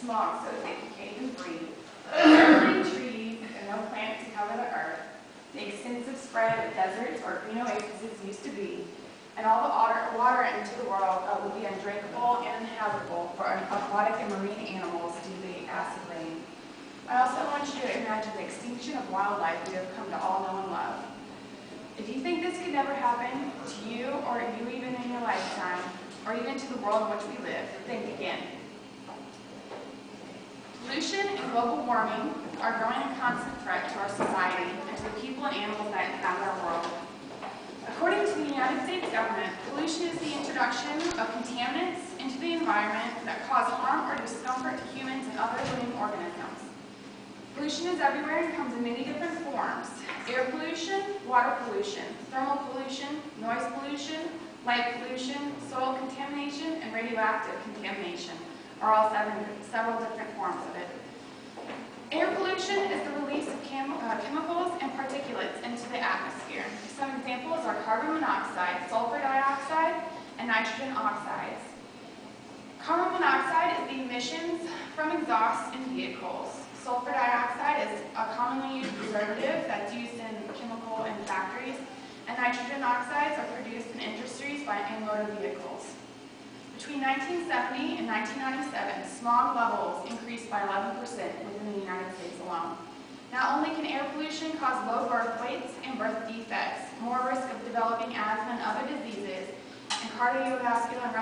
smog so they can even breathe, no trees and no plants to cover the earth, the extensive spread of deserts or green oases used to be, and all the water into the world would be undrinkable and uninhabitable for aquatic and marine animals due to the acid rain. I also want you to imagine the extinction of wildlife we have come to all know and love. If you think this could never happen to you or you even in your lifetime, or even to the world in which we live, think again. Pollution and global warming are growing a constant threat to our society and to the people and animals that inhabit our world. According to the United States government, pollution is the introduction of contaminants into the environment that cause harm or discomfort to humans and other living organisms. Pollution is everywhere and comes in many different forms. Air pollution, water pollution, thermal pollution, noise pollution, light pollution, soil contamination, and radioactive contamination are all several different forms of it. Air pollution is the release of chemicals and particulates into the atmosphere. Some examples are carbon monoxide, sulfur dioxide, and nitrogen oxides. Carbon monoxide is the emissions from exhaust in vehicles. Sulfur dioxide is a commonly used preservative that's used in chemical and factories, and nitrogen oxides are produced in industries and motor vehicles. Between 1970 and 1997, smog levels increased by 11% within the United States alone. Not only can air pollution cause low birth weights and birth defects, more risk of developing asthma and other diseases, and cardiovascular and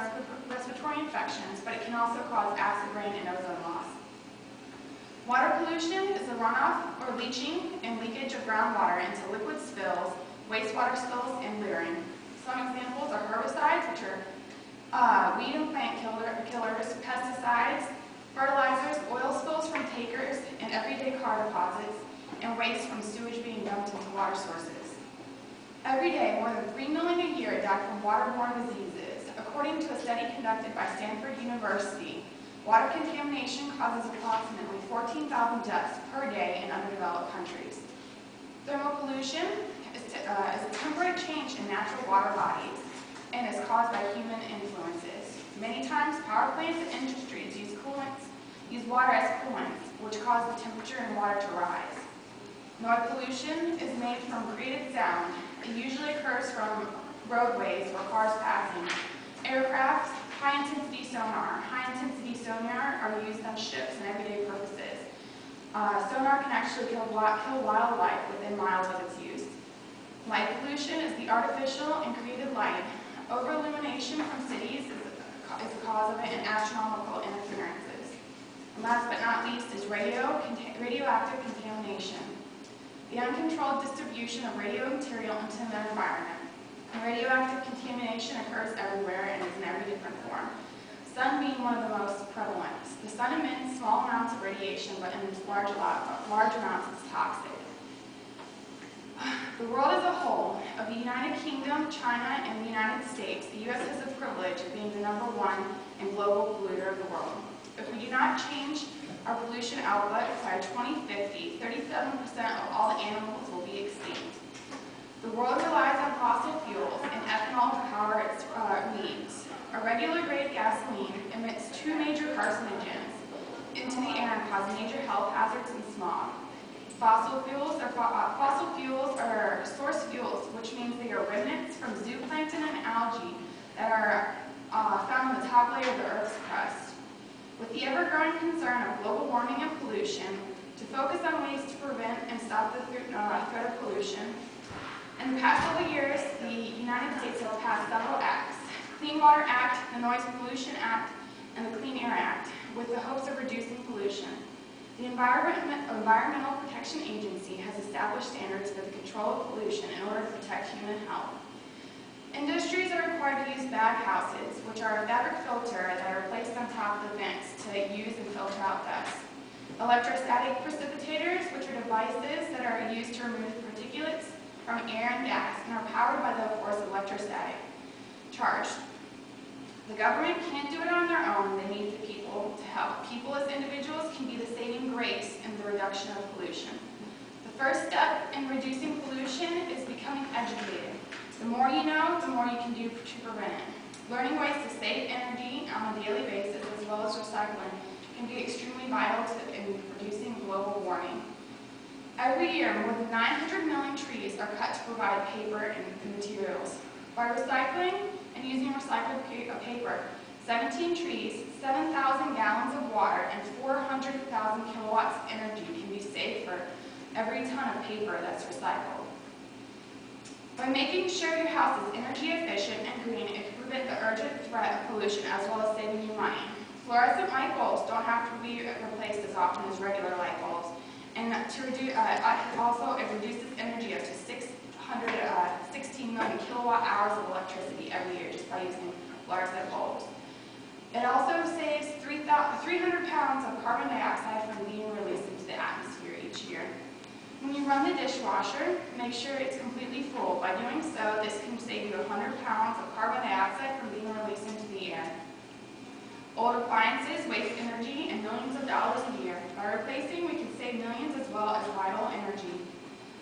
respiratory infections, but it can also cause acid rain and ozone loss. Water pollution is the runoff or leaching and leakage of groundwater into liquid spills, wastewater spills, and littering. Some examples are herbicides, which are weed and plant killers, pesticides, fertilizers, oil spills from tankers and everyday car deposits, and waste from sewage being dumped into water sources. Every day, more than 3 million a year die from waterborne diseases. According to a study conducted by Stanford University, water contamination causes approximately 14,000 deaths per day in underdeveloped countries. Thermal pollution is a temporary change in natural water bodies and is caused by human influences. Many times, power plants and industries use water as coolants, which cause the temperature in water to rise. Noise pollution is made from created sound. It usually occurs from roadways or cars passing. Aircraft, high-intensity sonar. High-intensity sonar are used on ships and everyday purposes. Sonar can actually kill wildlife within miles of its use. Light pollution is the artificial and created light. Over-illumination from cities is the cause of it, and astronomical interferences. And last but not least is radioactive contamination. The uncontrolled distribution of radiomaterial into the environment. And radioactive contamination occurs everywhere and is in every different form. Sun being one of the most prevalent. The sun emits small amounts of radiation, but in large amounts it's toxic. The world as a whole, of the United Kingdom, China, and the United States, the U.S. has the privilege of being the #1 and global polluter of the world. If we do not change our pollution output by 2050, 37% of all the animals will be extinct. The world relies on fossil fuels and ethanol to power its needs. A regular grade gasoline emits 2 major carcinogens into the air and cause major health hazards and smog. Fossil fuels are source fuels, which means they are remnants from zooplankton and algae that are found in the top layer of the Earth's crust. With the ever-growing concern of global warming and pollution, to focus on ways to prevent and stop the threat of pollution, in the past couple years, the United States has passed several acts: Clean Water Act, the Noise Pollution Act, and the Clean Air Act, with the hopes of reducing pollution. The Environmental Protection Agency has established standards for the control of pollution in order to protect human health. Industries are required to use baghouses, which are a fabric filter that are placed on top of the vents to use and filter out dust. Electrostatic precipitators, which are devices that are used to remove particulates from air and gas and are powered by the force of electrostatic charge. The government can't do it on their own. They need the people to help. People as individuals can be the saving grace in the reduction of pollution. The first step in reducing pollution is becoming educated. The more you know, the more you can do to prevent it. Learning ways to save energy on a daily basis, as well as recycling, can be extremely vital in reducing global warming. Every year, more than 900 million trees are cut to provide paper and materials. By recycling and using recycled paper, 17 trees, 7,000 gallons of water, and 400,000 kilowatts of energy can be saved for every ton of paper that's recycled. By making sure your house is energy efficient and green, it can prevent the urgent threat of pollution as well as saving you money. Fluorescent light bulbs don't have to be replaced as often as regular light bulbs. And to reduce, also it reduces energy up to 16 million kilowatt hours of electricity every year just by using fluorescent bulbs. It also saves 300 pounds of carbon dioxide from being released into the atmosphere each year. When you run the dishwasher, make sure it's completely full. By doing so, this can save you 100 pounds of carbon dioxide from being released into the air. Old appliances waste energy and millions of dollars a year. By replacing, we can save millions as well as vital energy.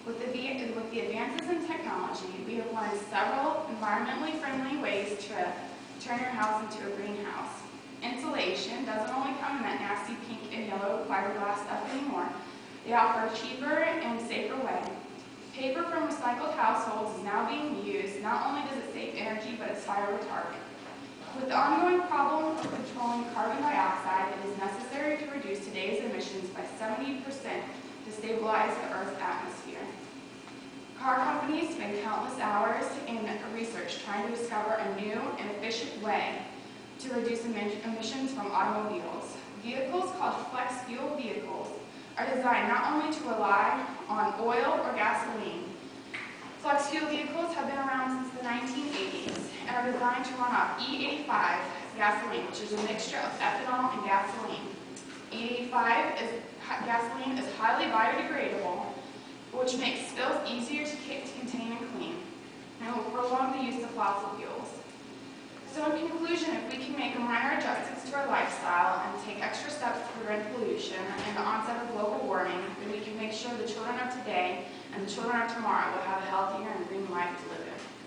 With the advances in technology, we have learned several environmentally friendly ways to turn your house into a greenhouse. Insulation doesn't only come in that nasty pink and yellow fiberglass stuff anymore. They offer a cheaper and safer way. Paper from recycled households is now being used. Not only does it save energy, but it's fire retardant. With the ongoing problem of controlling carbon dioxide, it is necessary to reduce today's emissions by 70% to stabilize the Earth's atmosphere. Car companies spend countless hours in research trying to discover a new and efficient way to reduce emissions from automobiles. Vehicles called flex fuel vehicles are designed not only to rely on oil or gasoline. Flex fuel vehicles have been around since the 1980s and are designed to run off E85 gasoline, which is a mixture of ethanol and gasoline. E85 gasoline is highly biodegradable, which makes spills easier to contain and clean, and will prolong the use of fossil fuels. So in conclusion, if we can make minor adjustments to our lifestyle and take extra steps to prevent pollution and the onset of global warming, then we can make sure the children of today and the children of tomorrow will have a healthier and green life to live in.